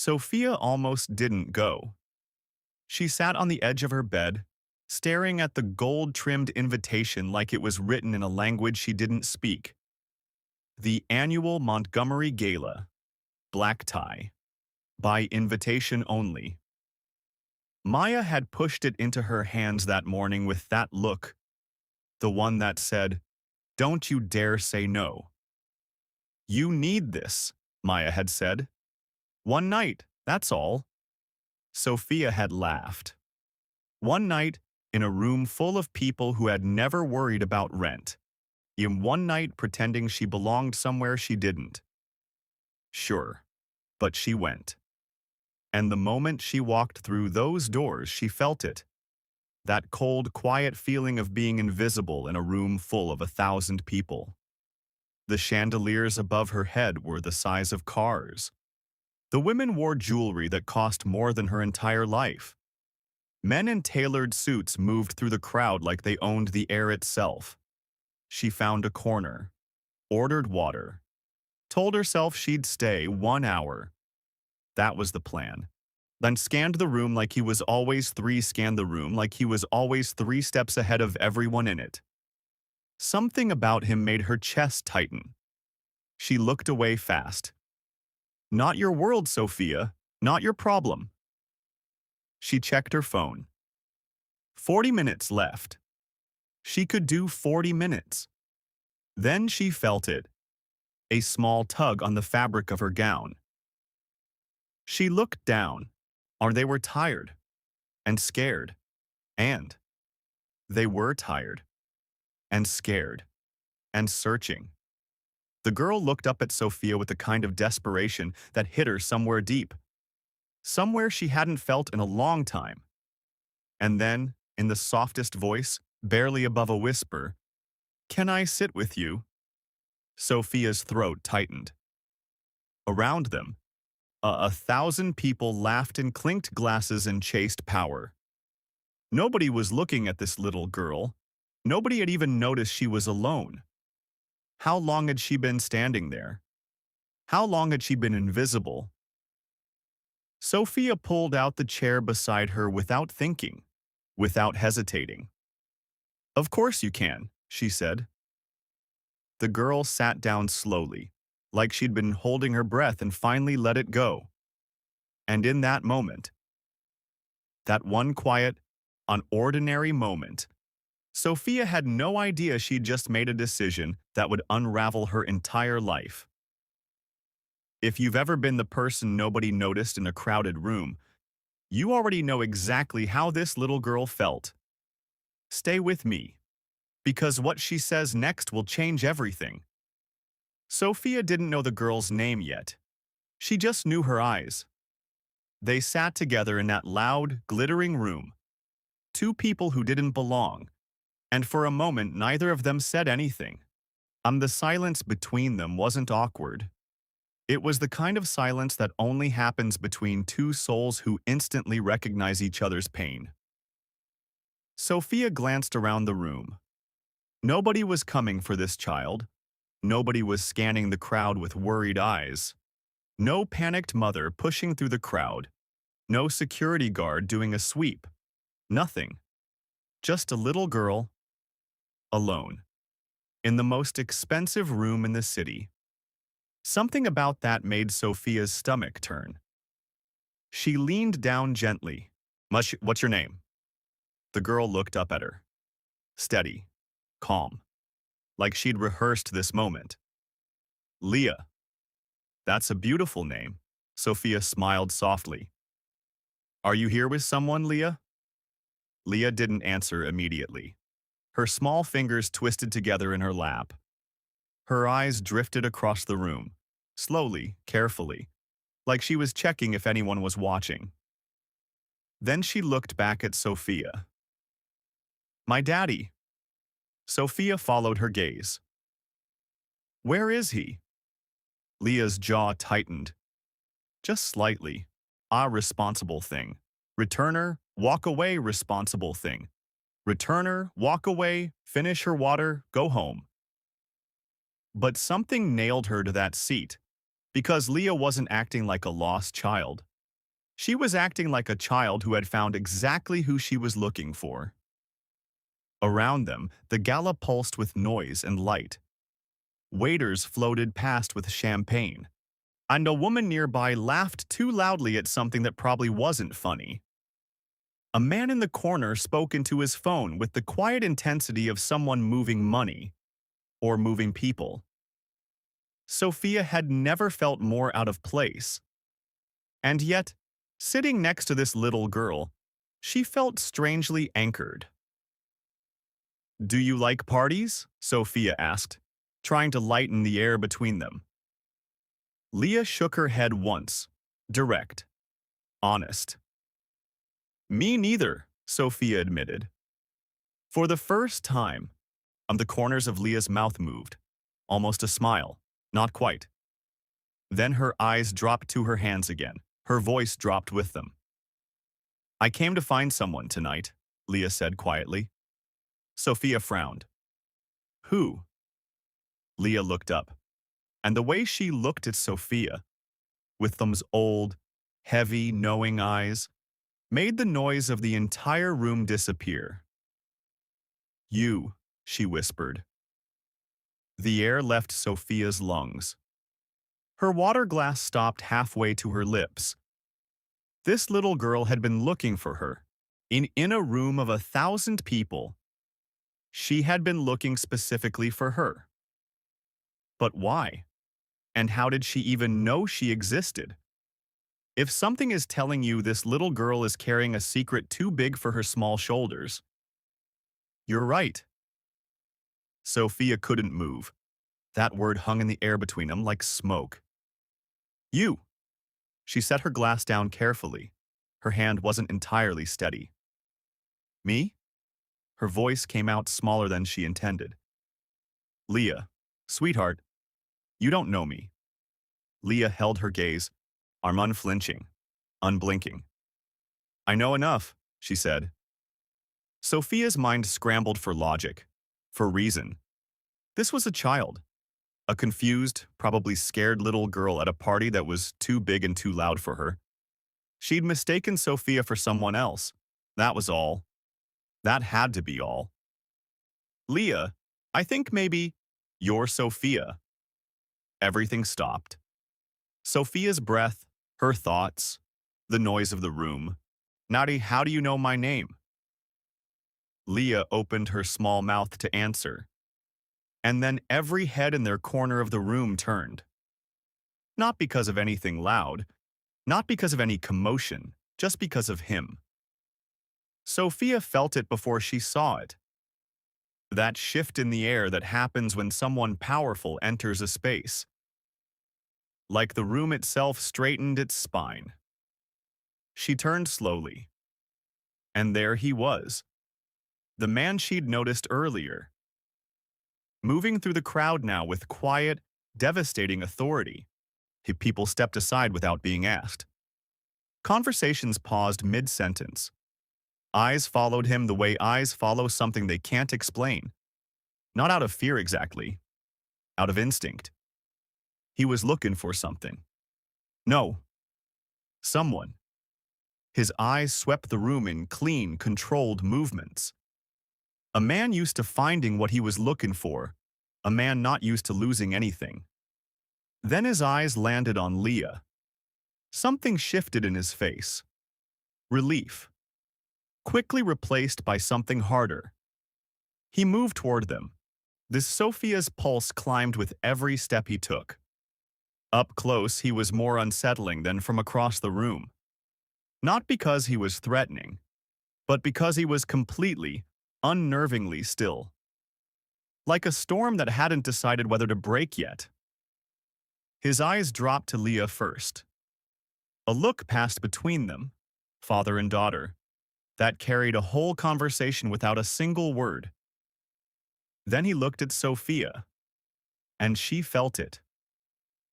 Sophia almost didn't go. She sat on the edge of her bed, staring at the gold-trimmed invitation like it was written in a language she didn't speak. The annual Montgomery Gala, black tie, by invitation only. Maya had pushed it into her hands that morning with that look, the one that said, "Don't you dare say no." "You need this," Maya had said. "One night, that's all." Sophia had laughed. One night, in a room full of people who had never worried about rent. In one night pretending she belonged somewhere she didn't. Sure, but she went. And the moment she walked through those doors, she felt it. That cold, quiet feeling of being invisible in a room full of 1,000 people. The chandeliers above her head were the size of cars. The women wore jewelry that cost more than her entire life. Men in tailored suits moved through the crowd like they owned the air itself. She found a corner, ordered water, told herself she'd stay 1 hour. That was the plan. Then scanned the room like he was always scanned the room like he was always 3 steps ahead of everyone in it. Something about him made her chest tighten. She looked away fast. "Not your world, Sophia. Not your problem." She checked her phone. 40 minutes left. She could do 40 minutes. Then she felt it. A small tug on the fabric of her gown. She looked down, or they were tired and scared. And they were tired and scared and searching. The girl looked up at Sophia with a kind of desperation that hit her somewhere deep. Somewhere she hadn't felt in a long time. And then, in the softest voice, barely above a whisper, "Can I sit with you?" Sophia's throat tightened. Around them, 1,000 people laughed and clinked glasses and chased power. Nobody was looking at this little girl. Nobody had even noticed she was alone. How long had she been standing there? How long had she been invisible? Sophia pulled out the chair beside her without thinking, without hesitating. "Of course you can," she said. The girl sat down slowly, like she'd been holding her breath and finally let it go. And in that moment, that one quiet, unordinary moment, Sophia had no idea she'd just made a decision that would unravel her entire life. If you've ever been the person nobody noticed in a crowded room, you already know exactly how this little girl felt. Stay with me, because what she says next will change everything. Sophia didn't know the girl's name yet. She just knew her eyes. They sat together in that loud, glittering room. Two people who didn't belong. And for a moment, neither of them said anything. The silence between them wasn't awkward. It was the kind of silence that only happens between two souls who instantly recognize each other's pain. Sophia glanced around the room. Nobody was coming for this child. Nobody was scanning the crowd with worried eyes. No panicked mother pushing through the crowd. No security guard doing a sweep. Nothing. Just a little girl, alone, in the most expensive room in the city. Something about that made Sophia's stomach turn. She leaned down gently. What's your name?" The girl looked up at her. Steady, calm, like she'd rehearsed this moment. "Leah." "That's a beautiful name." Sophia smiled softly. "Are you here with someone, Leah?" Leah didn't answer immediately. Her small fingers twisted together in her lap. Her eyes drifted across the room, slowly, carefully, like she was checking if anyone was watching. Then she looked back at Sophia. "My daddy." Sophia followed her gaze. "Where is he?" Leah's jaw tightened. Just slightly. Responsible thing. Returner, walk away, responsible thing. Returner, walk away, finish her water, go home. But something nailed her to that seat, because Leah wasn't acting like a lost child. She was acting like a child who had found exactly who she was looking for. Around them, the gala pulsed with noise and light. Waiters floated past with champagne, and a woman nearby laughed too loudly at something that probably wasn't funny. A man in the corner spoke into his phone with the quiet intensity of someone moving money, or moving people. Sophia had never felt more out of place. And yet, sitting next to this little girl, she felt strangely anchored. "Do you like parties?" Sophia asked, trying to lighten the air between them. Leah shook her head once, direct, honest. "Me neither," Sophia admitted. For the first time, the corners of Leah's mouth moved, almost a smile, not quite. Then her eyes dropped to her hands again. Her voice dropped with them. "I came to find someone tonight," Leah said quietly. Sophia frowned. "Who?" Leah looked up, and the way she looked at Sophia, with those old, heavy, knowing eyes, made the noise of the entire room disappear. "You," she whispered. The air left Sophia's lungs. Her water glass stopped halfway to her lips. This little girl had been looking for her, in a room of 1,000 people. She had been looking specifically for her. But why? And how did she even know she existed? If something is telling you this little girl is carrying a secret too big for her small shoulders, you're right. Sophia couldn't move. That word hung in the air between them like smoke. "You." She set her glass down carefully. Her hand wasn't entirely steady. "Me?" Her voice came out smaller than she intended. "Leah, sweetheart, you don't know me." Leah held her gaze, arm unflinching, unblinking. "I know enough," she said. Sophia's mind scrambled for logic, for reason. This was a child, a confused, probably scared little girl at a party that was too big and too loud for her. She'd mistaken Sophia for someone else. That was all. That had to be all. "Leah, I think maybe you're Sophia." Everything stopped. Sophia's breath, her thoughts, the noise of the room. "Nadi, how do you know my name?" Leah opened her small mouth to answer. And then every head in their corner of the room turned. Not because of anything loud, not because of any commotion, just because of him. Sophia felt it before she saw it. That shift in the air that happens when someone powerful enters a space. Like the room itself straightened its spine. She turned slowly. And there he was. The man she'd noticed earlier. Moving through the crowd now with quiet, devastating authority. People stepped aside without being asked. Conversations paused mid-sentence. Eyes followed him the way eyes follow something they can't explain. Not out of fear exactly. Out of instinct. He was looking for something. No. Someone. His eyes swept the room in clean, controlled movements. A man used to finding what he was looking for. A man not used to losing anything. Then his eyes landed on Leah. Something shifted in his face. Relief. Quickly replaced by something harder. He moved toward them. This Sophia's pulse climbed with every step he took. Up close, he was more unsettling than from across the room. Not because he was threatening, but because he was completely, unnervingly still. Like a storm that hadn't decided whether to break yet. His eyes dropped to Leah first. A look passed between them, father and daughter, that carried a whole conversation without a single word. Then he looked at Sophia, and she felt it.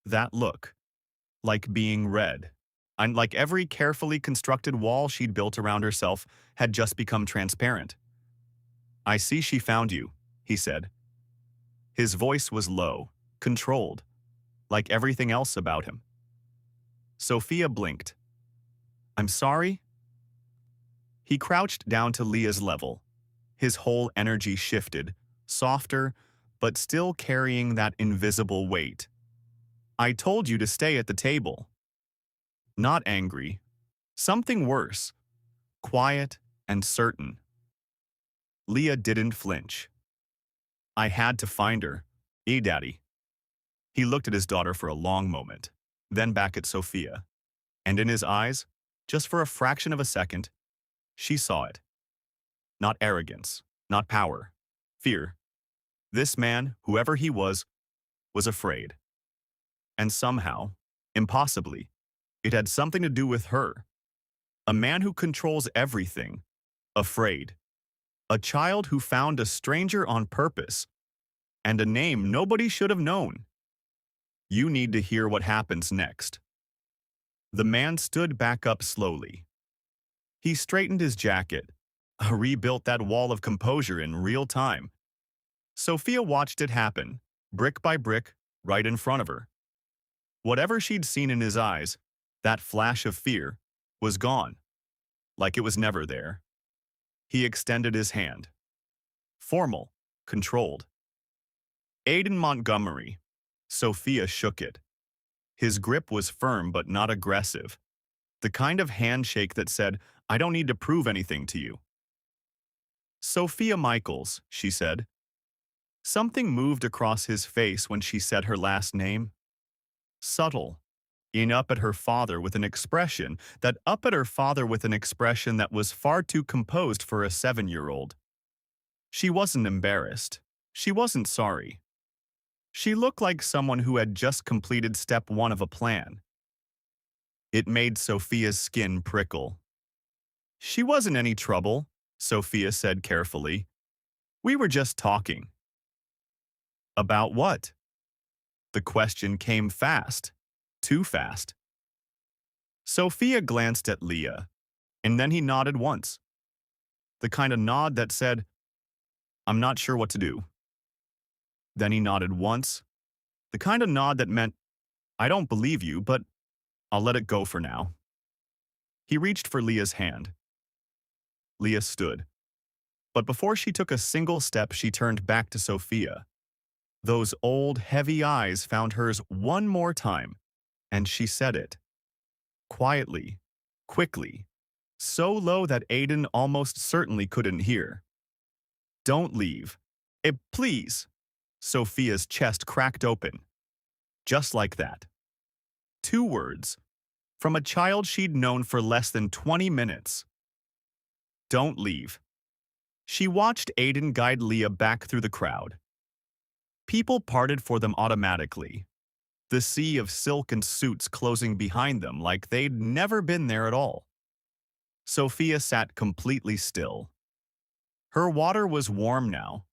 That look, like being read, and like every carefully constructed wall she'd built around herself had just become transparent. "I see she found you," he said. His voice was low, controlled, like everything else about him. Sophia blinked. I'm sorry? He crouched down to Leah's level. His whole energy shifted, softer, but still carrying that invisible weight. I told you to stay at the table. Not angry. Something worse. Quiet and certain. Leah didn't flinch. I had to find her. Daddy. He looked at his daughter for a long moment, then back at Sophia. And in his eyes, just for a fraction of a second, she saw it. Not arrogance, not power, fear. This man, whoever he was afraid. And somehow, impossibly, it had something to do with her. A man who controls everything, afraid. A child who found a stranger on purpose, and a name nobody should have known. You need to hear what happens next. The man stood back up slowly. He straightened his jacket, rebuilt that wall of composure in real time. Sophia watched it happen, brick by brick, right in front of her. Whatever she'd seen in his eyes, that flash of fear, was gone, like it was never there. He extended his hand. Formal, controlled. Aiden Montgomery. Sophia shook it. His grip was firm but not aggressive. The kind of handshake that said, I don't need to prove anything to you. Sophia Michaels, she said. Something moved across his face when she said her last name. Subtle. Up at her father with an expression that was far too composed for a 7-year-old. She wasn't embarrassed. She wasn't sorry. She looked like someone who had just completed step 1 of a plan. It made Sophia's skin prickle. She wasn't any trouble, Sophia said carefully. We were just talking. About what? The question came fast, too fast. Sophia glanced at Leah, and then he nodded once. The kind of nod that said, I'm not sure what to do. Then he nodded once, the kind of nod that meant, I don't believe you, but I'll let it go for now. He reached for Leah's hand. Leah stood. But before she took a single step, she turned back to Sophia. Those old, heavy eyes found hers one more time, and she said it. Quietly, quickly, so low that Aiden almost certainly couldn't hear. Don't leave. Please. Sophia's chest cracked open. Just like that. 2 words. From a child she'd known for less than 20 minutes. Don't leave. She watched Aiden guide Leah back through the crowd. People parted for them automatically. The sea of silk and suits closing behind them like they'd never been there at all. Sophia sat completely still. Her water was warm now.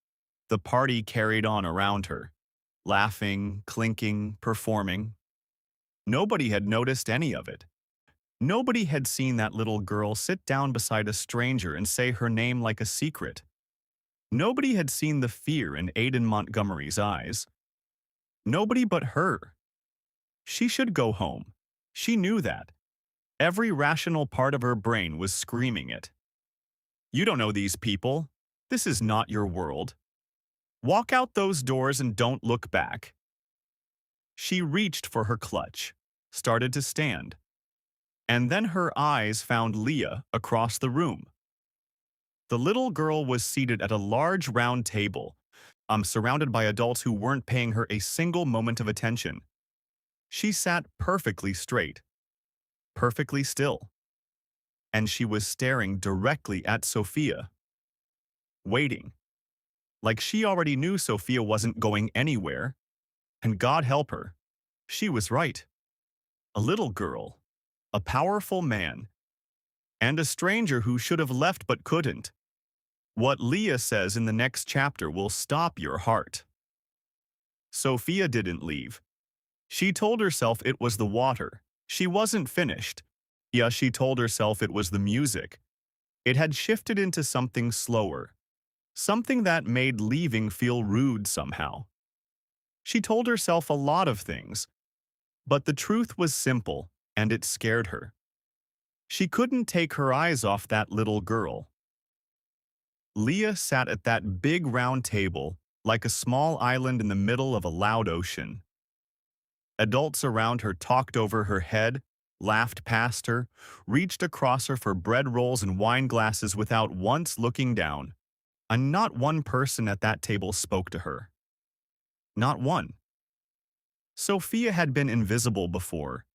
The party carried on around her, laughing, clinking, performing. Nobody had noticed any of it. Nobody had seen that little girl sit down beside a stranger and say her name like a secret. Nobody had seen the fear in Aiden Montgomery's eyes. Nobody but her. She should go home. She knew that. Every rational part of her brain was screaming it. You don't know these people. This is not your world. Walk out those doors and don't look back. She reached for her clutch, started to stand. And then her eyes found Leah across the room. The little girl was seated at a large round table, surrounded by adults who weren't paying her a single moment of attention. She sat perfectly straight, perfectly still. And she was staring directly at Sophia. Waiting. Like she already knew Sophia wasn't going anywhere. And God help her. She was right. A little girl. A powerful man. And a stranger who should have left but couldn't. What Leah says in the next chapter will stop your heart. Sophia didn't leave. She told herself it was the water. She wasn't finished. Yeah, she told herself it was the music. It had shifted into something slower. Something that made leaving feel rude somehow. She told herself a lot of things. But the truth was simple, and it scared her. She couldn't take her eyes off that little girl. Leah sat at that big round table, like a small island in the middle of a loud ocean. Adults around her talked over her head, laughed past her, reached across her for bread rolls and wine glasses without once looking down. And not one person at that table spoke to her. Not one. Sophia had been invisible before.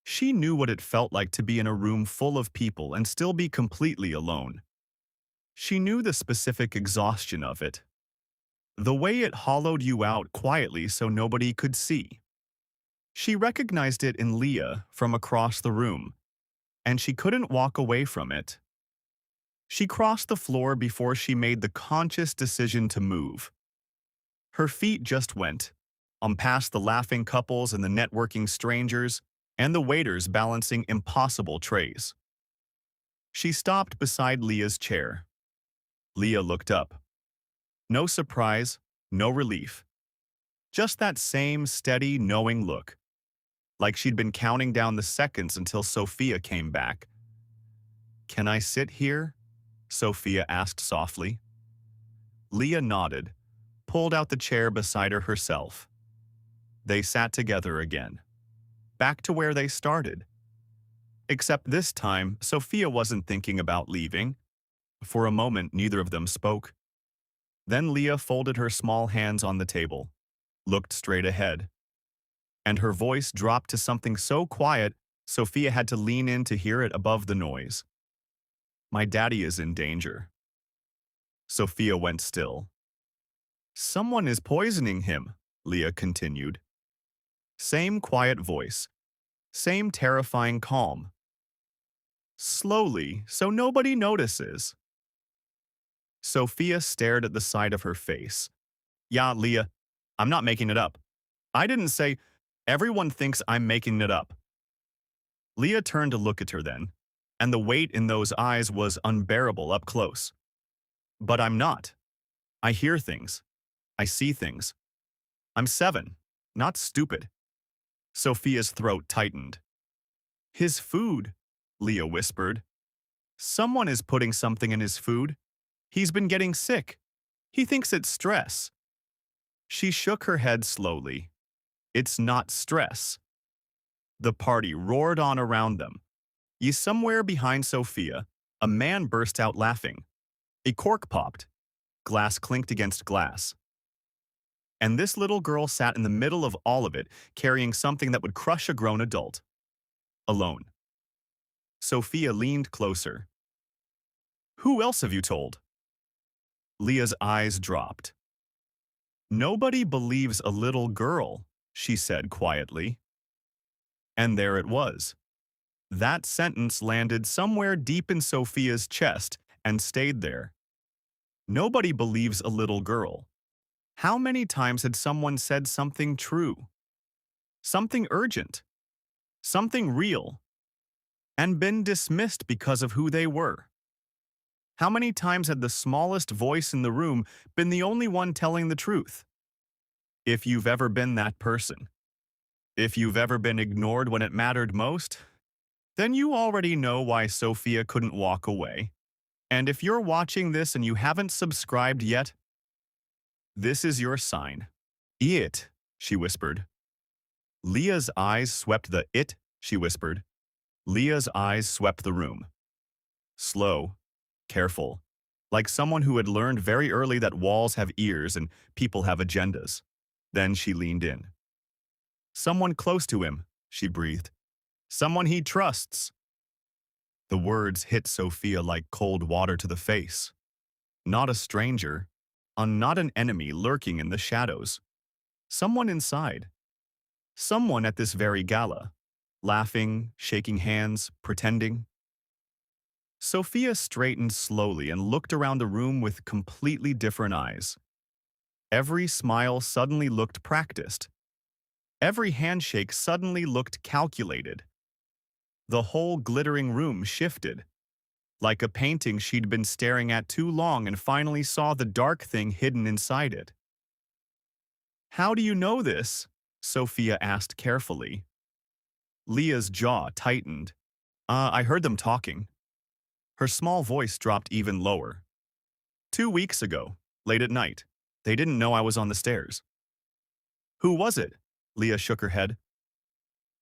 She knew what it felt like to be in a room full of people and still be completely alone. She knew the specific exhaustion of it. The way it hollowed you out quietly so nobody could see. She recognized it in Leah from across the room, and she couldn't walk away from it. She crossed the floor before she made the conscious decision to move. Her feet just went, past the laughing couples and the networking strangers, and the waiters balancing impossible trays. She stopped beside Leah's chair. Leah looked up. No surprise, no relief. Just that same steady, knowing look, like she'd been counting down the seconds until Sophia came back. "Can I sit here?" Sophia asked softly. Leah nodded, pulled out the chair beside her herself. They sat together again, back to where they started. Except this time, Sophia wasn't thinking about leaving. For a moment, neither of them spoke. Then Leah folded her small hands on the table, looked straight ahead, and her voice dropped to something so quiet, Sophia had to lean in to hear it above the noise. "My daddy is in danger." Sophia went still. "Someone is poisoning him," Leah continued. Same quiet voice, same terrifying calm. "Slowly, so nobody notices." Sophia stared at the side of her face. "Yeah, Leah, I'm not making it up. I didn't say, everyone thinks I'm making it up." Leah turned to look at her then, and the weight in those eyes was unbearable up close. "But I'm not. I hear things. I see things. I'm 7, not stupid." Sophia's throat tightened. "His food," Leah whispered. "Someone is putting something in his food. He's been getting sick. He thinks it's stress." She shook her head slowly. "It's not stress." The party roared on around them. Somewhere behind Sophia, a man burst out laughing. A cork popped. Glass clinked against glass. And this little girl sat in the middle of all of it, carrying something that would crush a grown adult. Alone. Sophia leaned closer. "Who else have you told?" Leah's eyes dropped. "Nobody believes a little girl," she said quietly. And there it was. That sentence landed somewhere deep in Sophia's chest and stayed there. Nobody believes a little girl. How many times had someone said something true? Something urgent? Something real? And been dismissed because of who they were? How many times had the smallest voice in the room been the only one telling the truth? If you've ever been that person, if you've ever been ignored when it mattered most, then you already know why Sophia couldn't walk away. And if you're watching this and you haven't subscribed yet, this is your sign. "It," she whispered. Leah's eyes swept the "it," she whispered. Leah's eyes swept the room. Slow, careful, like someone who had learned very early that walls have ears and people have agendas. Then she leaned in. "Someone close to him," she breathed. "Someone he trusts." The words hit Sophia like cold water to the face. Not a stranger, not an enemy lurking in the shadows. Someone inside. Someone at this very gala. Laughing, shaking hands, pretending. Sophia straightened slowly and looked around the room with completely different eyes. Every smile suddenly looked practiced. Every handshake suddenly looked calculated. The whole glittering room shifted. Like a painting she'd been staring at too long and finally saw the dark thing hidden inside it. "How do you know this?" Sophia asked carefully. Leah's jaw tightened. I heard them talking. Her small voice dropped even lower. 2 weeks ago, late at night. They didn't know I was on the stairs. Who was it? Leah shook her head.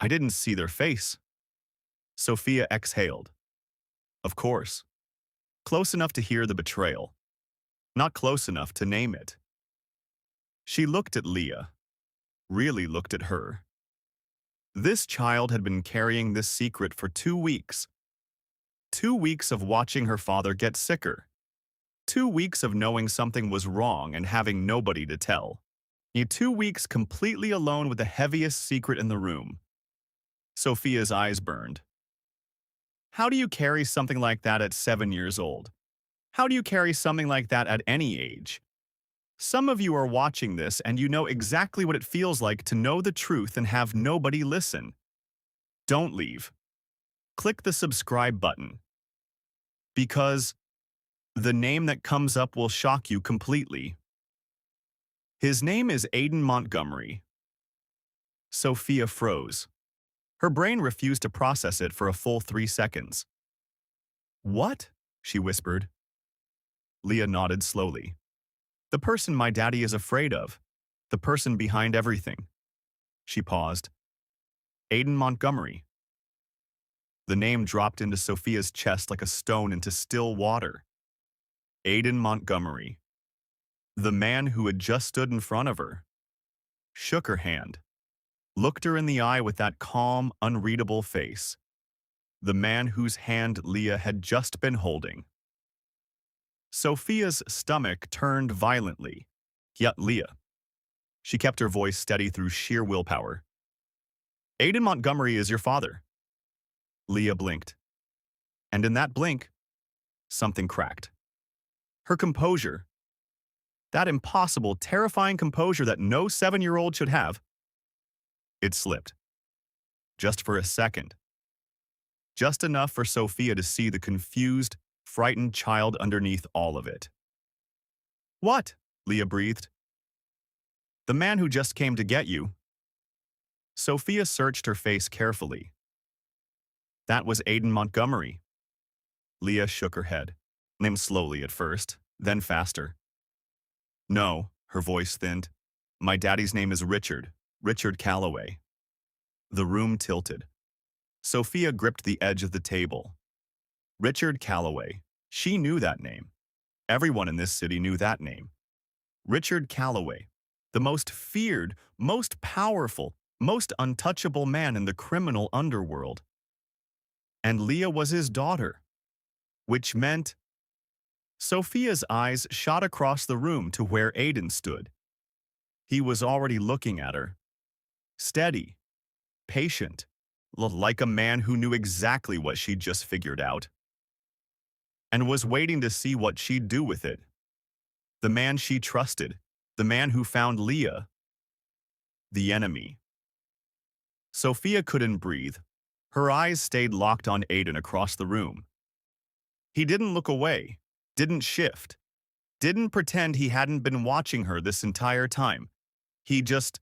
I didn't see their face. Sophia exhaled. Of course. Close enough to hear the betrayal. Not close enough to name it. She looked at Leah. Really looked at her. This child had been carrying this secret for 2 weeks. 2 weeks of watching her father get sicker. 2 weeks of knowing something was wrong and having nobody to tell. 2 weeks completely alone with the heaviest secret in the room. Sophia's eyes burned. How do you carry something like that at 7 years old? How do you carry something like that at any age? Some of you are watching this and you know exactly what it feels like to know the truth and have nobody listen. Don't leave. Click the subscribe button. Because the name that comes up will shock you completely. His name is Aiden Montgomery. Sophia froze. Her brain refused to process it for a full 3 seconds. What? She whispered. Leah nodded slowly. The person my daddy is afraid of. The person behind everything. She paused. Aiden Montgomery. The name dropped into Sophia's chest like a stone into still water. Aiden Montgomery. The man who had just stood in front of her. Shook her hand. Looked her in the eye with that calm, unreadable face. The man whose hand Leah had just been holding. Sophia's stomach turned violently. Yet Leah. She kept her voice steady through sheer willpower. Aiden Montgomery is your father. Leah blinked. And in that blink, something cracked. Her composure, that impossible, terrifying composure that no 7-year-old should have, it slipped. Just for a second. Just enough for Sophia to see the confused, frightened child underneath all of it. What? Leah breathed. The man who just came to get you. Sophia searched her face carefully. That was Aiden Montgomery. Leah shook her head, named slowly at first, then faster. No, her voice thinned. My daddy's name is Richard Calloway. The room tilted. Sophia gripped the edge of the table. Richard Calloway. She knew that name. Everyone in this city knew that name. Richard Calloway, the most feared, most powerful, most untouchable man in the criminal underworld. And Leah was his daughter, which meant... Sophia's eyes shot across the room to where Aiden stood. He was already looking at her. Steady, patient, like a man who knew exactly what she'd just figured out. And was waiting to see what she'd do with it. The man she trusted, the man who found Leah. The enemy. Sophia couldn't breathe. Her eyes stayed locked on Aiden across the room. He didn't look away, didn't shift, didn't pretend he hadn't been watching her this entire time. He just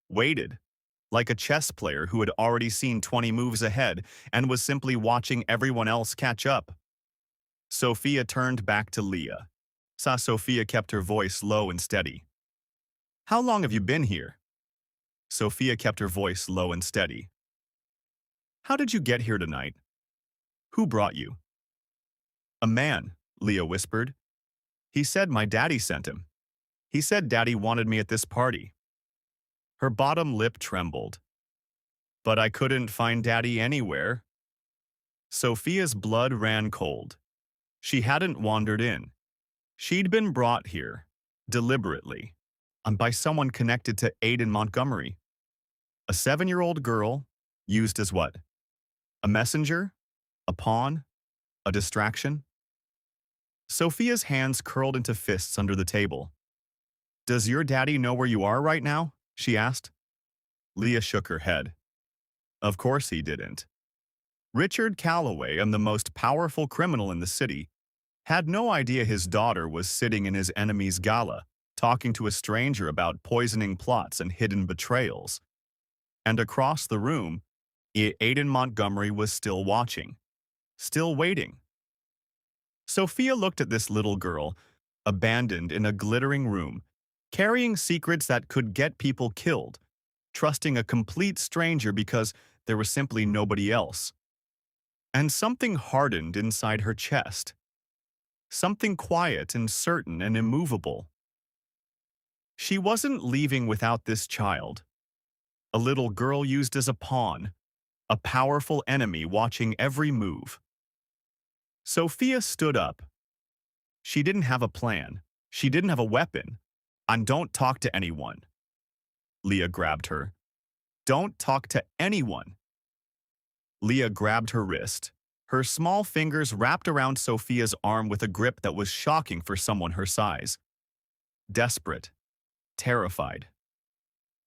waited, like a chess player who had already seen 20 moves ahead and was simply watching everyone else catch up. Sophia turned back to Leah. Sophia kept her voice low and steady. How long have you been here? Sophia kept her voice low and steady. How did you get here tonight? Who brought you? A man, Leah whispered. He said my daddy sent him. He said daddy wanted me at this party. Her bottom lip trembled. But I couldn't find daddy anywhere. Sophia's blood ran cold. She hadn't wandered in. She'd been brought here, deliberately, by someone connected to Aiden Montgomery. A 7-year-old girl, used as what? A messenger? A pawn? A distraction? Sophia's hands curled into fists under the table. Does your daddy know where you are right now? She asked. Leah shook her head. Of course he didn't. Richard Calloway, and the most powerful criminal in the city, had no idea his daughter was sitting in his enemy's gala, talking to a stranger about poisoning plots and hidden betrayals. And across the room, Aiden Montgomery was still watching, Still waiting. Sophia looked at this little girl, abandoned in a glittering room, carrying secrets that could get people killed, trusting a complete stranger because there was simply nobody else. And something hardened inside her chest. Something quiet and certain and immovable. She wasn't leaving without this child. A little girl used as a pawn, a powerful enemy watching every move. Sophia stood up. She didn't have a plan. She didn't have a weapon. And don't talk to anyone. Leah grabbed her. Don't talk to anyone. Leah grabbed her wrist. Her small fingers wrapped around Sophia's arm with a grip that was shocking for someone her size. Desperate. Terrified.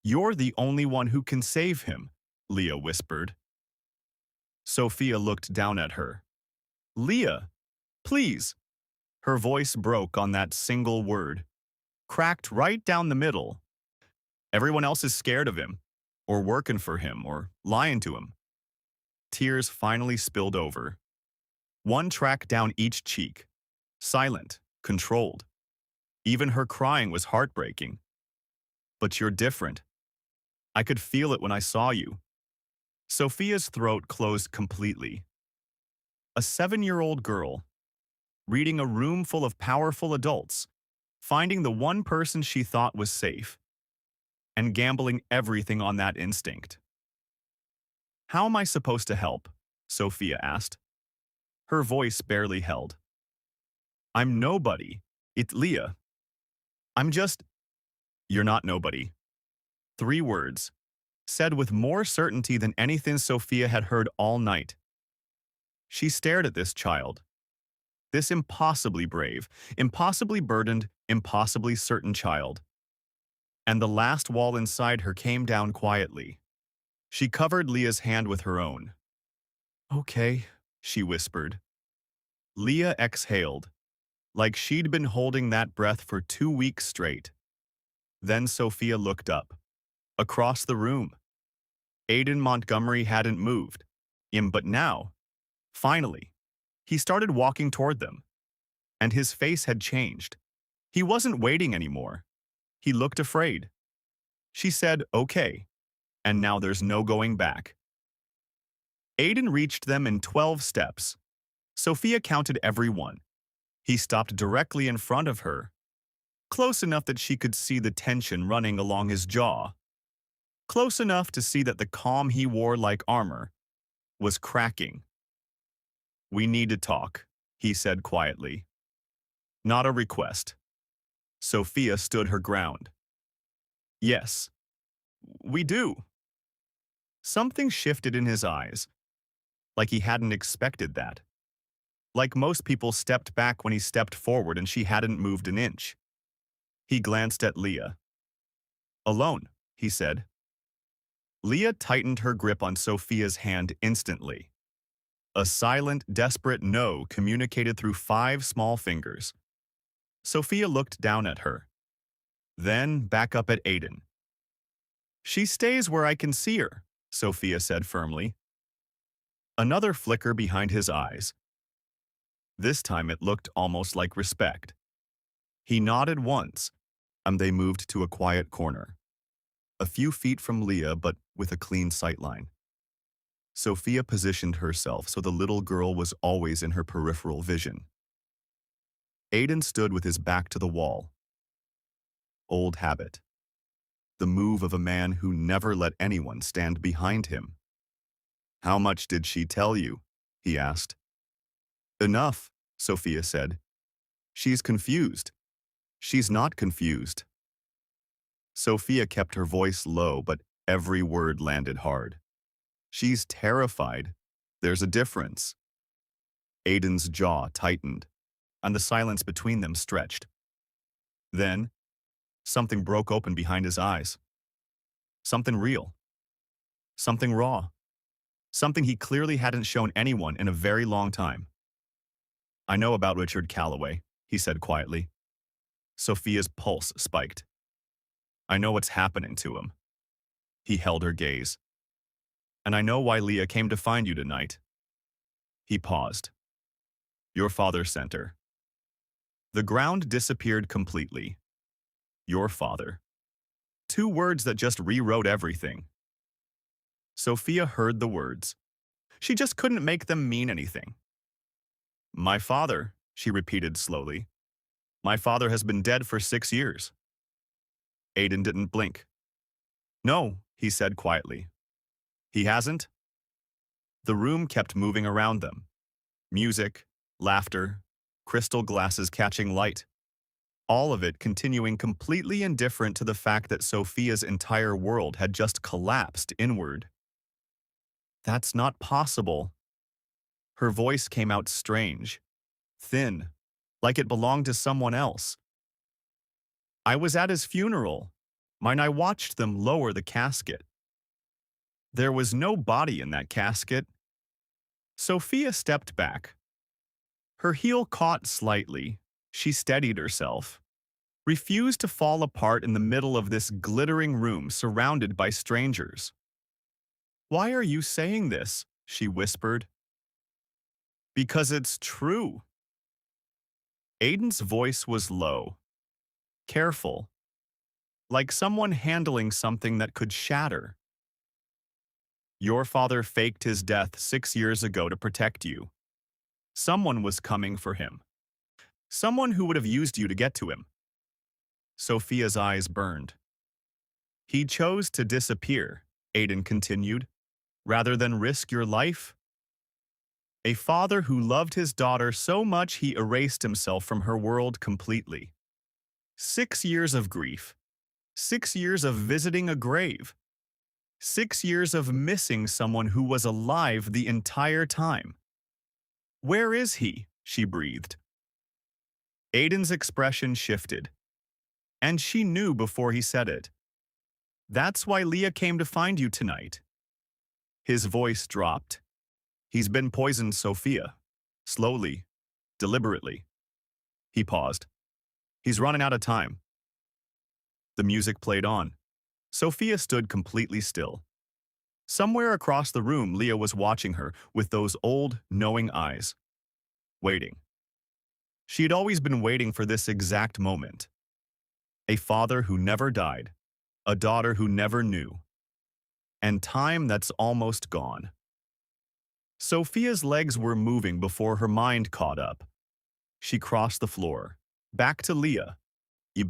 You're the only one who can save him, Leah whispered. Sophia looked down at her. Leah, please. Her voice broke on that single word, cracked right down the middle. Everyone else is scared of him, or working for him, or lying to him. Tears finally spilled over. One track down each cheek. Silent, controlled. Even her crying was heartbreaking. But you're different. I could feel it when I saw you. Sophia's throat closed completely. A 7-year-old girl, reading a room full of powerful adults, finding the one person she thought was safe, and gambling everything on that instinct. How am I supposed to help? Sophia asked. Her voice barely held. I'm nobody. It's Leah. I'm just... You're not nobody. 3 words, said with more certainty than anything Sophia had heard all night. She stared at this child. This impossibly brave, impossibly burdened, impossibly certain child. And the last wall inside her came down quietly. She covered Leah's hand with her own. Okay, she whispered. Leah exhaled, like she'd been holding that breath for 2 weeks straight. Then Sophia looked up. Across the room. Aiden Montgomery hadn't moved. But now, finally, he started walking toward them. And his face had changed. He wasn't waiting anymore. He looked afraid. She said, okay, and now there's no going back. Aiden reached them in 12 steps. Sophia counted every one. He stopped directly in front of her, close enough that she could see the tension running along his jaw, close enough to see that the calm he wore like armor was cracking. We need to talk, he said quietly. Not a request. Sophia stood her ground. Yes, we do. Something shifted in his eyes, like he hadn't expected that. Like most people stepped back when he stepped forward and she hadn't moved an inch. He glanced at Leah. Alone, he said. Leah tightened her grip on Sophia's hand instantly. A silent, desperate no communicated through 5 small fingers. Sophia looked down at her, then back up at Aiden. She stays where I can see her, Sophia said firmly. Another flicker behind his eyes. This time it looked almost like respect. He nodded once, and they moved to a quiet corner, a few feet from Leah but with a clean sightline. Sophia positioned herself so the little girl was always in her peripheral vision. Aiden stood with his back to the wall. Old habit. The move of a man who never let anyone stand behind him. How much did she tell you? He asked. Enough, Sophia said. She's confused. She's not confused. Sophia kept her voice low, but every word landed hard. She's terrified. There's a difference. Aiden's jaw tightened, and the silence between them stretched. Then, something broke open behind his eyes. Something real. Something raw. Something he clearly hadn't shown anyone in a very long time. I know about Richard Calloway, he said quietly. Sophia's pulse spiked. I know what's happening to him. He held her gaze. And I know why Leah came to find you tonight. He paused. Your father sent her. The ground disappeared completely. Your father. Two words that just rewrote everything. Sophia heard the words. She just couldn't make them mean anything. My father, she repeated slowly. My father has been dead for 6 years. Aiden didn't blink. No, he said quietly. He hasn't? The room kept moving around them. Music, laughter, crystal glasses catching light. All of it continuing completely indifferent to the fact that Sophia's entire world had just collapsed inward. That's not possible. Her voice came out strange, thin, like it belonged to someone else. I was at his funeral. I watched them lower the casket. There was no body in that casket. Sophia stepped back. Her heel caught slightly. She steadied herself, refused to fall apart in the middle of this glittering room surrounded by strangers. Why are you saying this? She whispered. Because it's true. Aiden's voice was low, careful, like someone handling something that could shatter. Your father faked his death 6 years ago to protect you. Someone was coming for him. Someone who would have used you to get to him. Sophia's eyes burned. He chose to disappear, Aiden continued, rather than risk your life. A father who loved his daughter so much he erased himself from her world completely. 6 years of grief. 6 years of visiting a grave. 6 years of missing someone who was alive the entire time. Where is he? She breathed. Aiden's expression shifted, and she knew before he said it. That's why Leah came to find you tonight. His voice dropped. He's been poisoned, Sophia. Slowly, deliberately. He paused. He's running out of time. The music played on. Sophia stood completely still. Somewhere across the room, Leah was watching her with those old, knowing eyes. Waiting. She had always been waiting for this exact moment. A father who never died, a daughter who never knew, and time that's almost gone. Sophia's legs were moving before her mind caught up. She crossed the floor, back to Leah,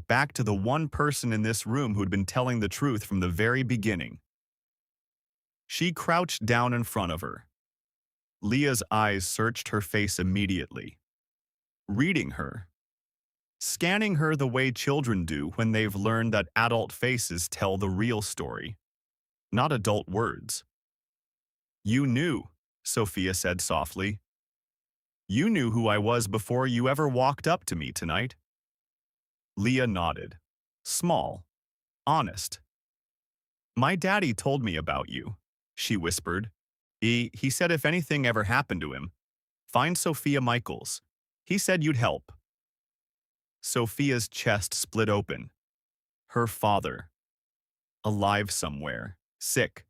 back to the one person in this room who'd been telling the truth from the very beginning. She crouched down in front of her. Leah's eyes searched her face immediately, reading her, scanning her the way children do when they've learned that adult faces tell the real story, not adult words. You knew, Sophia said softly. You knew who I was before you ever walked up to me tonight. Leah nodded. Small, honest. My daddy told me about you, she whispered. He said if anything ever happened to him, find Sophia Michaels. He said you'd help. Sophia's chest split open. Her father. Alive somewhere, sick,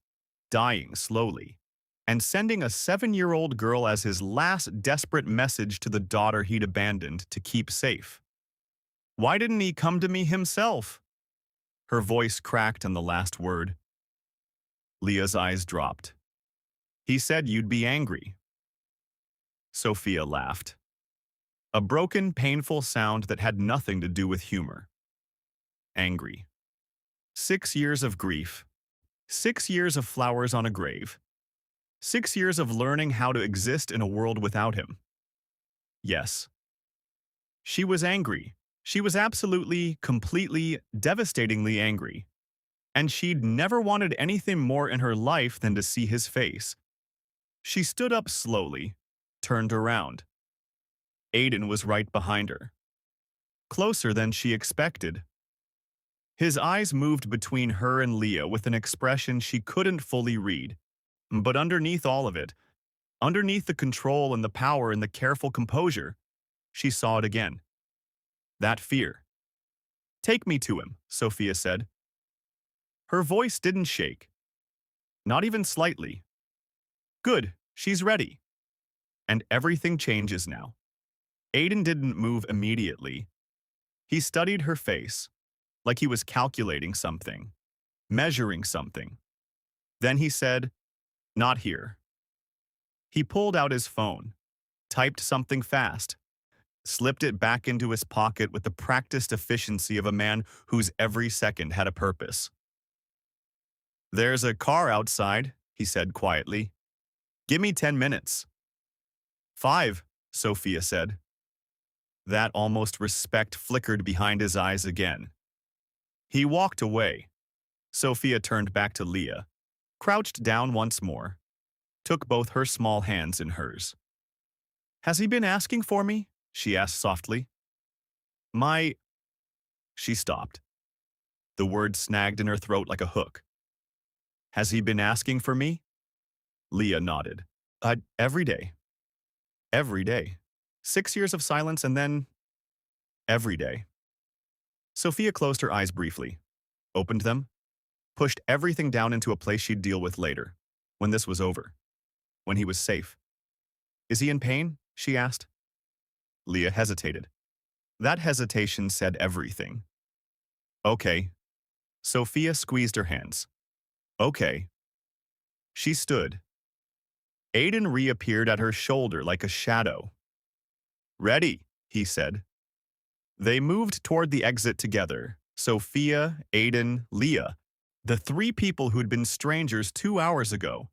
dying slowly, and sending a 7-year-old girl as his last desperate message to the daughter he'd abandoned to keep safe. Why didn't he come to me himself? Her voice cracked on the last word. Leah's eyes dropped. He said you'd be angry. Sophia laughed. A broken, painful sound that had nothing to do with humor. Angry. 6 years of grief. 6 years of flowers on a grave. 6 years of learning how to exist in a world without him. Yes. She was angry. She was absolutely, completely, devastatingly angry. And she'd never wanted anything more in her life than to see his face. She stood up slowly, turned around. Aiden was right behind her. Closer than she expected. His eyes moved between her and Leah with an expression she couldn't fully read. But underneath all of it, underneath the control and the power and the careful composure, she saw it again. That fear. Take me to him, Sophia said. Her voice didn't shake. Not even slightly. Good, she's ready. And everything changes now. Aiden didn't move immediately. He studied her face, like he was calculating something, measuring something. Then he said, "Not here." He pulled out his phone, typed something fast, slipped it back into his pocket with the practiced efficiency of a man whose every second had a purpose. "There's a car outside," he said quietly. "Give me 10 minutes." "5," Sophia said. That almost respect flickered behind his eyes again. He walked away. Sophia turned back to Leah, crouched down once more, took both her small hands in hers. "Has he been asking for me?" she asked softly. "My—" She stopped. The word snagged in her throat like a hook. "Has he been asking for me?" Leah nodded. Every day. Every day. 6 years of silence and then every day." Sophia closed her eyes briefly, opened them, pushed everything down into a place she'd deal with later, when this was over, when he was safe. "Is he in pain?" she asked. Leah hesitated. That hesitation said everything. "Okay." Sophia squeezed her hands. "Okay." She stood. Aiden reappeared at her shoulder like a shadow. "Ready," he said. They moved toward the exit together, Sophia, Aiden, Leah, the three people who'd been strangers 2 hours ago,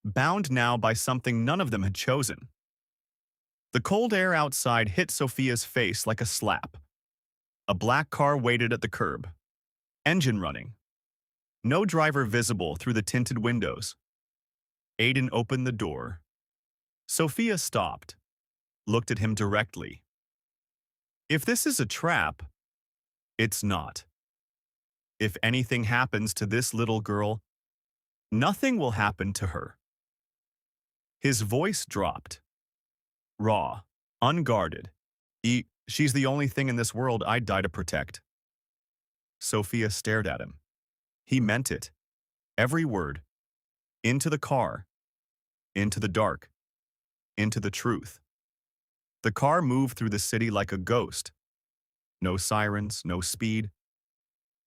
bound now by something none of them had chosen. The cold air outside hit Sophia's face like a slap. A black car waited at the curb, engine running. No driver visible through the tinted windows. Aiden opened the door. Sophia stopped, looked at him directly. "If this is a trap, it's not. If anything happens to this little girl, nothing will happen to her." His voice dropped. Raw, unguarded. She's the only thing in this world I'd die to protect." Sophia stared at him. He meant it. Every word. Into the car. Into the dark. Into the truth. The car moved through the city like a ghost. No sirens, no speed.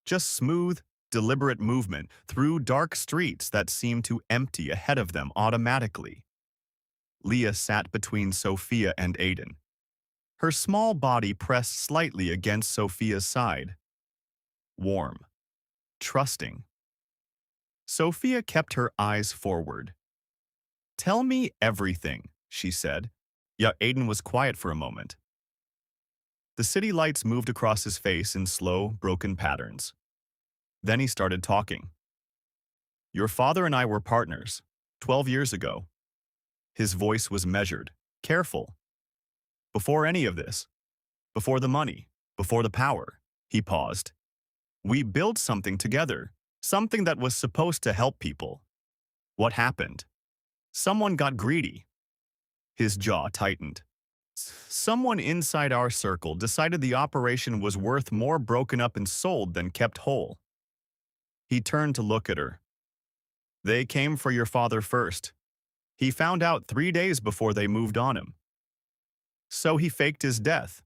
Just smooth, deliberate movement through dark streets that seemed to empty ahead of them automatically. Leah sat between Sophia and Aiden. Her small body pressed slightly against Sophia's side. Warm. Trusting. Sophia kept her eyes forward. "Tell me everything," she said. Aiden was quiet for a moment. The city lights moved across his face in slow, broken patterns. Then he started talking. "Your father and I were partners, 12 years ago." His voice was measured, careful. "Before any of this, before the money, before the power," he paused. "We built something together, something that was supposed to help people. What happened? Someone got greedy." His jaw tightened. "Someone inside our circle decided the operation was worth more broken up and sold than kept whole." He turned to look at her. "They came for your father first. He found out 3 days before they moved on him. So he faked his death.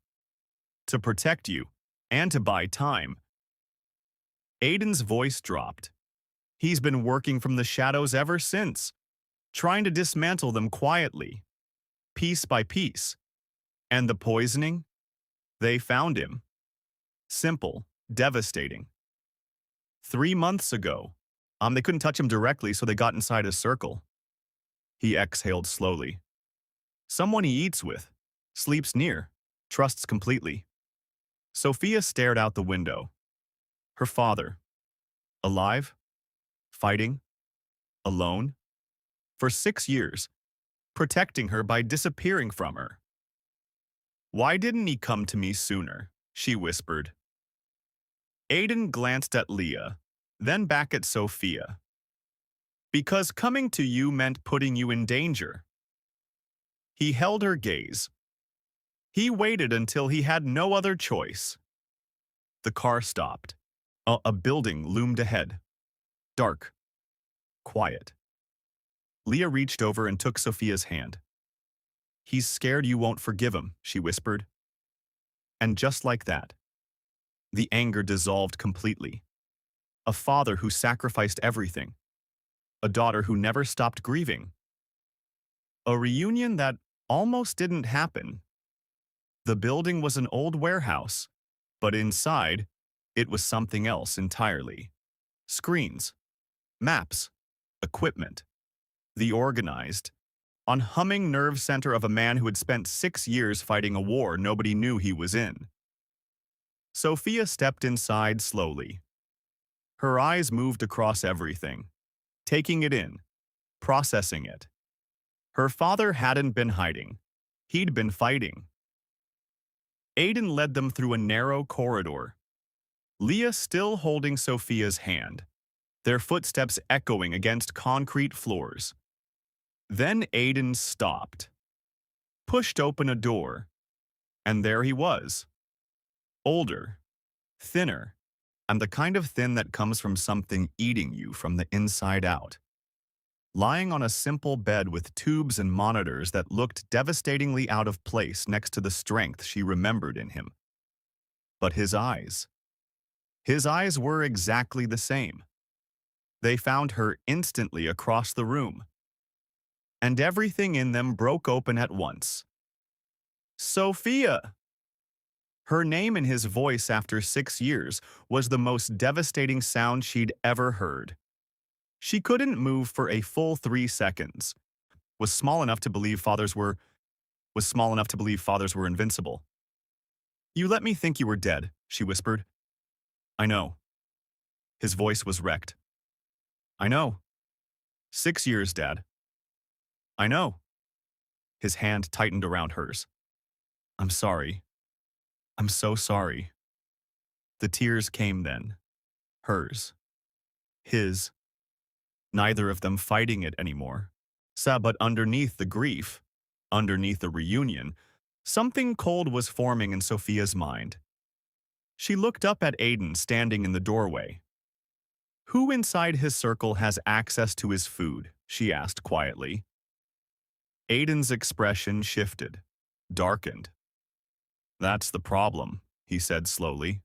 To protect you, and to buy time." Aiden's voice dropped. "He's been working from the shadows ever since, trying to dismantle them quietly, piece by piece. And the poisoning? They found him. Simple, devastating. 3 months ago. They couldn't touch him directly, so they got inside his circle." He exhaled slowly. "Someone he eats with, sleeps near, trusts completely." Sophia stared out the window. Her father. Alive? Fighting? Alone? For 6 years, protecting her by disappearing from her. "Why didn't he come to me sooner?" she whispered. Aiden glanced at Leah, then back at Sophia. "Because coming to you meant putting you in danger." He held her gaze. He waited until he had no other choice. The car stopped. A building loomed ahead. Dark. Quiet. Leah reached over and took Sophia's hand. He's scared you won't forgive him, she whispered. And just like that, the anger dissolved completely. A father who sacrificed everything. A daughter who never stopped grieving. A reunion that almost didn't happen. The building was an old warehouse, but inside, it was something else entirely. Screens, maps, equipment. The organized, unhumming nerve center of a man who had spent 6 years fighting a war nobody knew he was in. Sophia stepped inside slowly. Her eyes moved across everything, taking it in, processing it. Her father hadn't been hiding. He'd been fighting. Aiden led them through a narrow corridor, Leah still holding Sophia's hand, their footsteps echoing against concrete floors. Then Aiden stopped, pushed open a door, and there he was. Older, thinner, and the kind of thin that comes from something eating you from the inside out. Lying on a simple bed with tubes and monitors that looked devastatingly out of place next to the strength she remembered in him. But his eyes were exactly the same. They found her instantly across the room, and everything in them broke open at once. Sophia! Her name in his voice after 6 years was the most devastating sound she'd ever heard. She couldn't move for a full 3 seconds. Was small enough to believe fathers were invincible. You let me think you were dead, she whispered. I know. His voice was wrecked. I know. 6 years, Dad. I know. His hand tightened around hers. I'm sorry. I'm so sorry. The tears came then. Hers. His. Neither of them fighting it anymore. But underneath the grief, underneath the reunion, something cold was forming in Sophia's mind. She looked up at Aiden standing in the doorway. Who inside his circle has access to his food? She asked quietly. Aiden's expression shifted, darkened. That's the problem, he said slowly.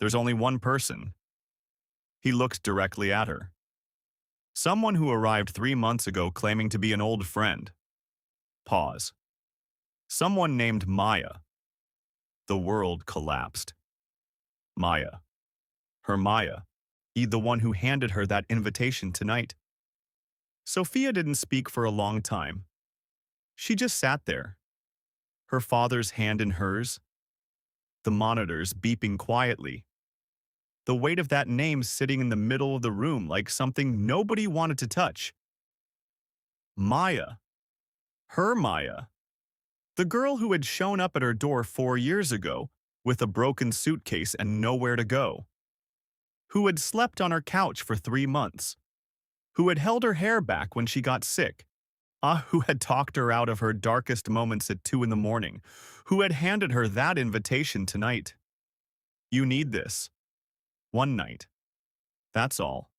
There's only one person. He looked directly at her. Someone who arrived 3 months ago claiming to be an old friend. Pause. Someone named Maya. The world collapsed. Maya. Her Maya. The one who handed her that invitation tonight. Sophia didn't speak for a long time. She just sat there, her father's hand in hers, the monitors beeping quietly, the weight of that name sitting in the middle of the room like something nobody wanted to touch. Maya. Her Maya. The girl who had shown up at her door 4 years ago with a broken suitcase and nowhere to go. Who had slept on her couch for 3 months. Who had held her hair back when she got sick. Who had talked her out of her darkest moments at 2 in the morning. Who had handed her that invitation tonight. You need this. One night. That's all.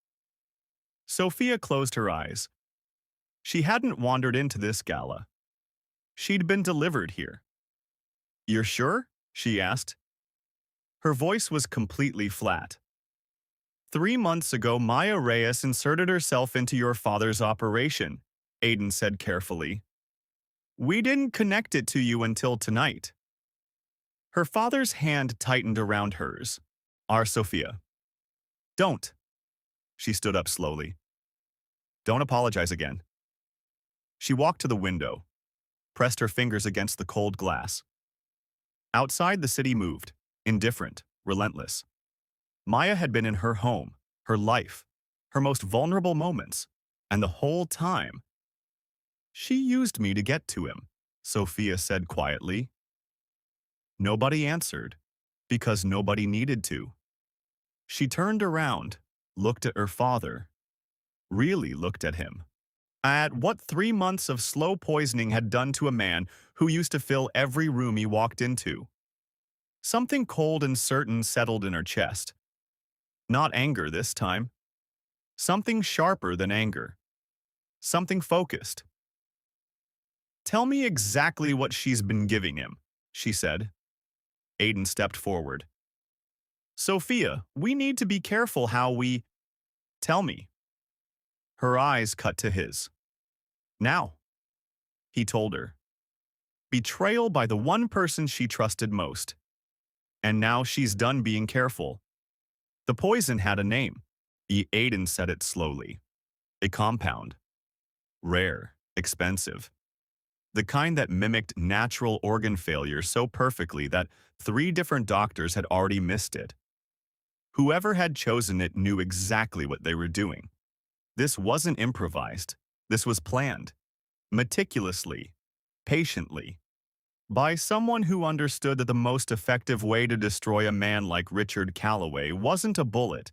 Sophia closed her eyes. She hadn't wandered into this gala. She'd been delivered here. You're sure? She asked. Her voice was completely flat. 3 months ago, Maya Reyes inserted herself into your father's operation, Aiden said carefully. We didn't connect it to you until tonight. Her father's hand tightened around hers. Sophia. Don't. She stood up slowly. Don't apologize again. She walked to the window, pressed her fingers against the cold glass. Outside, the city moved, indifferent, relentless. Maya had been in her home, her life, her most vulnerable moments, and the whole time. She used me to get to him, Sophia said quietly. Nobody answered, because nobody needed to. She turned around, looked at her father, really looked at him. At what 3 months of slow poisoning had done to a man who used to fill every room he walked into. Something cold and certain settled in her chest. Not anger this time. Something sharper than anger. Something focused. Tell me exactly what she's been giving him, she said. Aiden stepped forward. Sophia, we need to be careful how we… Tell me. Her eyes cut to his. Now, he told her. Betrayal by the one person she trusted most. And now she's done being careful. The poison had a name. Aiden said it slowly. A compound. Rare, expensive. The kind that mimicked natural organ failure so perfectly that 3 different doctors had already missed it. Whoever had chosen it knew exactly what they were doing. This wasn't improvised. This was planned. Meticulously. Patiently. By someone who understood that the most effective way to destroy a man like Richard Calloway wasn't a bullet.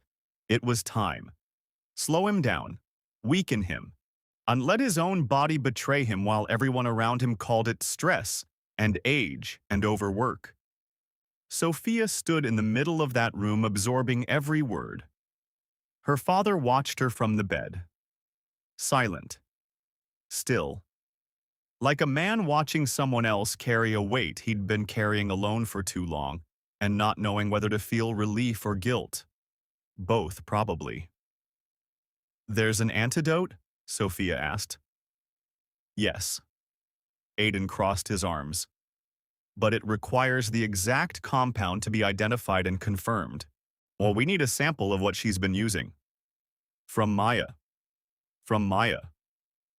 It was time. Slow him down. Weaken him. And let his own body betray him while everyone around him called it stress and age and overwork. Sophia stood in the middle of that room absorbing every word. Her father watched her from the bed. Silent. Still. Like a man watching someone else carry a weight he'd been carrying alone for too long and not knowing whether to feel relief or guilt. Both, probably. There's an antidote? Sophia asked. Yes. Aiden crossed his arms. But it requires the exact compound to be identified and confirmed. Well, we need a sample of what she's been using. From Maya. From Maya.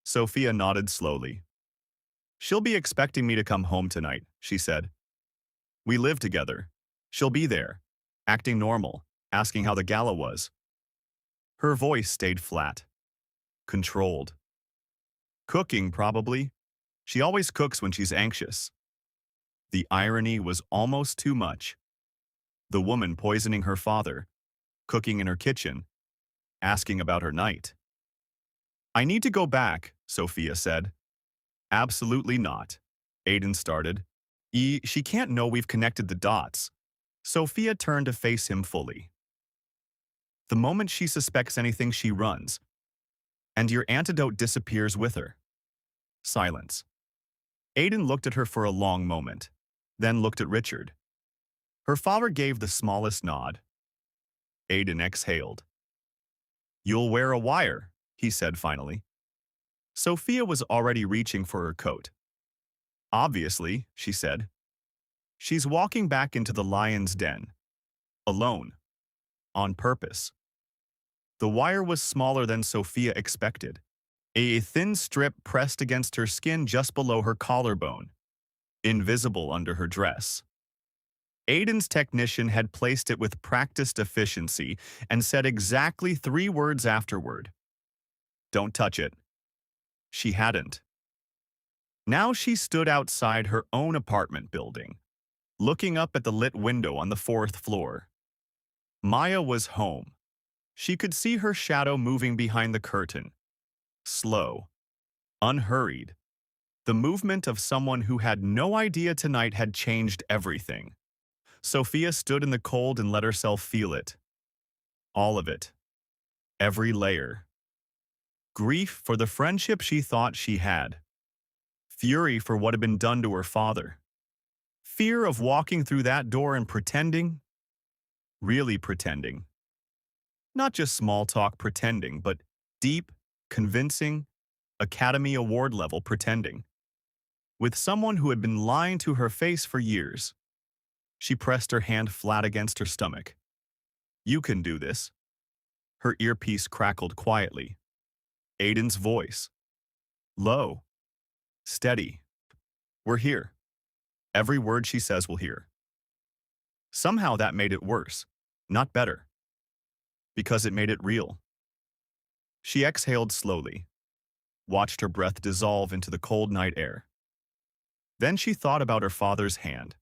Sophia nodded slowly. She'll be expecting me to come home tonight, she said. We live together. She'll be there, acting normal, asking how the gala was. Her voice stayed flat. Controlled. Cooking, probably. She always cooks when she's anxious. The irony was almost too much. The woman poisoning her father, cooking in her kitchen, asking about her night. I need to go back, Sophia said. Absolutely not, Aiden started. She can't know we've connected the dots. Sophia turned to face him fully. The moment she suspects anything, she runs. And your antidote disappears with her. Silence. Aiden looked at her for a long moment, then looked at Richard. Her father gave the smallest nod. Aiden exhaled. You'll wear a wire, he said finally. Sophia was already reaching for her coat. Obviously, she said. She's walking back into the lion's den. Alone. On purpose. The wire was smaller than Sophia expected. A thin strip pressed against her skin just below her collarbone. Invisible under her dress. Aiden's technician had placed it with practiced efficiency and said exactly 3 words afterward. Don't touch it. She hadn't. Now she stood outside her own apartment building, looking up at the lit window on the 4th floor. Maya was home. She could see her shadow moving behind the curtain. Slow. Unhurried. The movement of someone who had no idea tonight had changed everything. Sophia stood in the cold and let herself feel it. All of it. Every layer. Grief for the friendship she thought she had. Fury for what had been done to her father. Fear of walking through that door and pretending. Really pretending. Not just small talk pretending, but deep, convincing, Academy Award level pretending. With someone who had been lying to her face for years. She pressed her hand flat against her stomach. You can do this. Her earpiece crackled quietly. Aiden's voice. Low. Steady. We're here. Every word she says we'll hear. Somehow that made it worse, not better. Because it made it real. She exhaled slowly, watched her breath dissolve into the cold night air. Then she thought about her father's hand,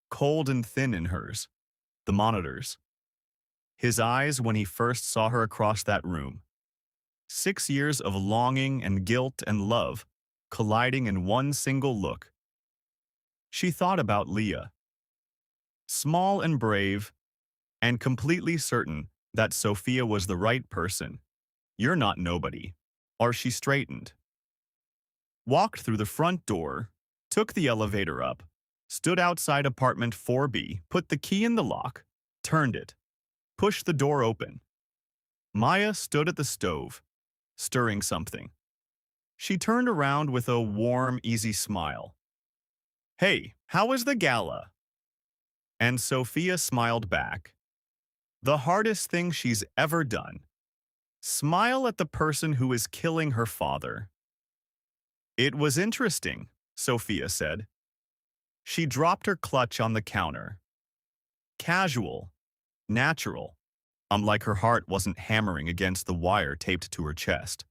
cold and thin in hers, the monitors. His eyes when he first saw her across that room. 6 years of longing and guilt and love colliding in one single look. She thought about Leah. Small and brave, and completely certain that Sophia was the right person. You're not nobody. Or she straightened. walked through the front door, took the elevator up, stood outside apartment 4B, put the key in the lock, turned it, pushed the door open. Maya stood at the stove, stirring something. She turned around with a warm, easy smile. "Hey, how was the gala?" And Sophia smiled back. The hardest thing she's ever done. Smile at the person who is killing her father. "It was interesting," Sophia said. She dropped her clutch on the counter. Casual, natural, like her heart wasn't hammering against the wire taped to her chest.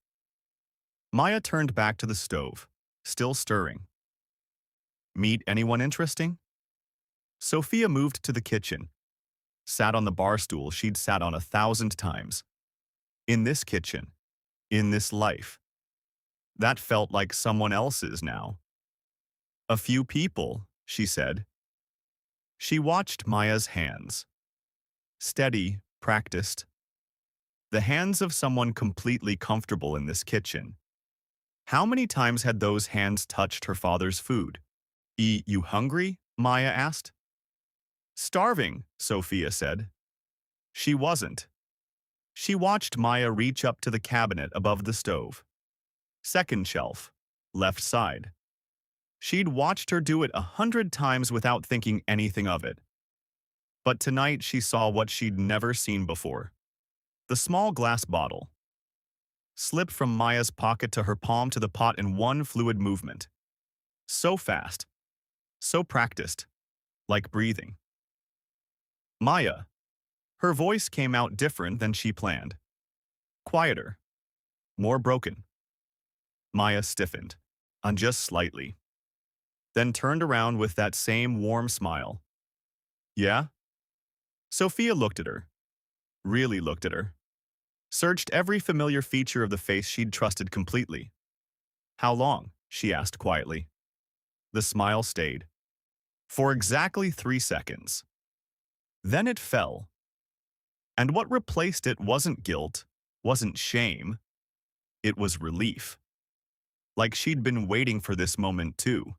Maya turned back to the stove, still stirring. "Meet anyone interesting?" Sophia moved to the kitchen, sat on the bar stool she'd sat on 1,000 times. In this kitchen, in this life. That felt like someone else's now. "A few people," she said. She watched Maya's hands. Steady, practiced. The hands of someone completely comfortable in this kitchen. How many times had those hands touched her father's food? "You hungry?" Maya asked. "Starving," Sophia said. She wasn't. She watched Maya reach up to the cabinet above the stove. Second shelf, left side. She'd watched her do it 100 times without thinking anything of it. But tonight she saw what she'd never seen before. The small glass bottle. Slipped from Maya's pocket to her palm to the pot in one fluid movement. So fast. So practiced. Like breathing. "Maya." Her voice came out different than she planned. Quieter. More broken. Maya stiffened, just slightly. Then turned around with that same warm smile. "Yeah?" Sophia looked at her. Really looked at her. Searched every familiar feature of the face she'd trusted completely. "How long?" she asked quietly. The smile stayed. For exactly 3 seconds. Then it fell. And what replaced it wasn't guilt, wasn't shame. It was relief. Like she'd been waiting for this moment too.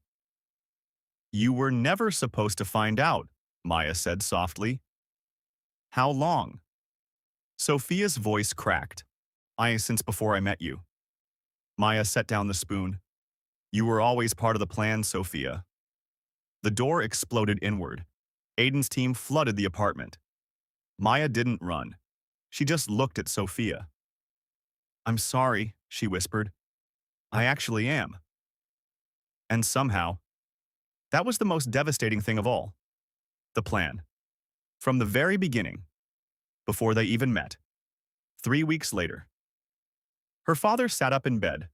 "You were never supposed to find out," Maya said softly. "How long?" Sophia's voice cracked. Since before I met you." Maya set down the spoon. "You were always part of the plan, Sophia." The door exploded inward. Aiden's team flooded the apartment. Maya didn't run. She just looked at Sophia. "I'm sorry," she whispered. "I actually am." And somehow, that was the most devastating thing of all. The plan. From the very beginning, before they even met. 3 weeks later. Her father sat up in bed,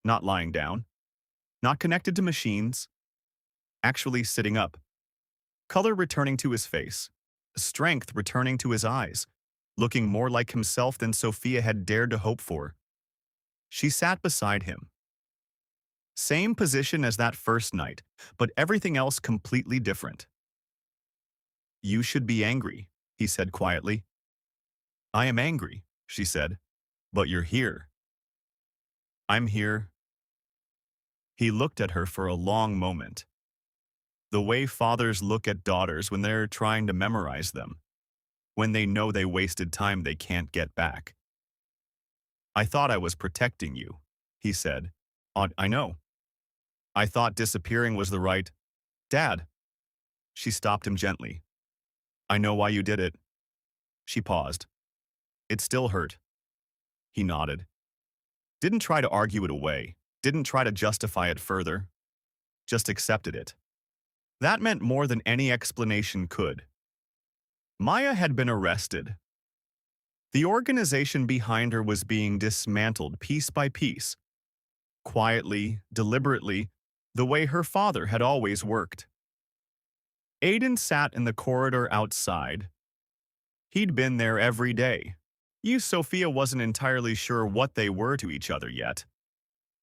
not lying down, not connected to machines, actually sitting up. Color returning to his face, strength returning to his eyes, looking more like himself than Sophia had dared to hope for. She sat beside him. Same position as that first night, but everything else completely different. "You should be angry," he said quietly. "I am angry," she said, "but you're here." "I'm here." He looked at her for a long moment. The way fathers look at daughters when they're trying to memorize them, when they know they wasted time they can't get back. "I thought I was protecting you," he said. I know. I thought disappearing was the right." "Dad." She stopped him gently. "I know why you did it." She paused. "It still hurt." He nodded. Didn't try to argue it away. Didn't try to justify it further. Just accepted it. That meant more than any explanation could. Maya had been arrested. The organization behind her was being dismantled piece by piece. Quietly, deliberately, the way her father had always worked. Aiden sat in the corridor outside. He'd been there every day. Sophia wasn't entirely sure what they were to each other yet.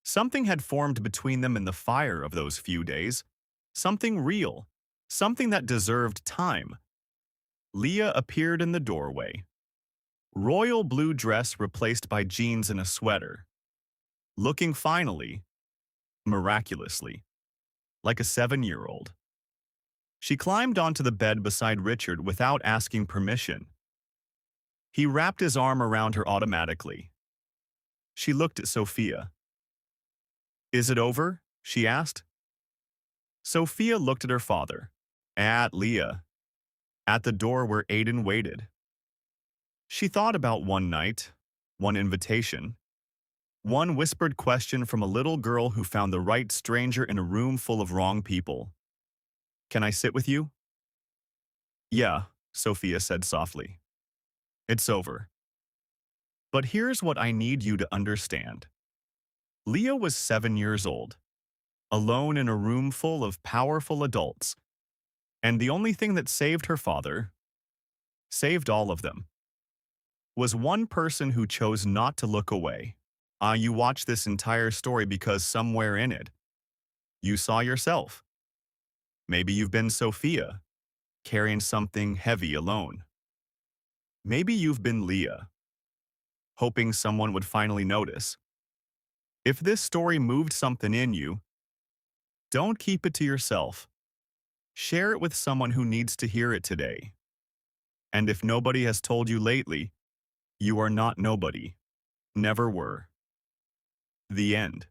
Something had formed between them in the fire of those few days. Something real. Something that deserved time. Leah appeared in the doorway. Royal blue dress replaced by jeans and a sweater. Looking finally, miraculously, like a 7-year-old. She climbed onto the bed beside Richard without asking permission. He wrapped his arm around her automatically. She looked at Sophia. "Is it over?" she asked. Sophia looked at her father, at Leah, at the door where Aiden waited. She thought about one night, one invitation, one whispered question from a little girl who found the right stranger in a room full of wrong people. "Can I sit with you?" "Yeah," Sophia said softly. "It's over. But here's what I need you to understand." Leah was 7 years old, alone in a room full of powerful adults, and the only thing that saved her father, saved all of them, was one person who chose not to look away. You watched this entire story because somewhere in it, you saw yourself. Maybe you've been Sophia, carrying something heavy alone. Maybe you've been Leah, hoping someone would finally notice. If this story moved something in you, don't keep it to yourself. Share it with someone who needs to hear it today. And if nobody has told you lately, you are not nobody. Never were. The end.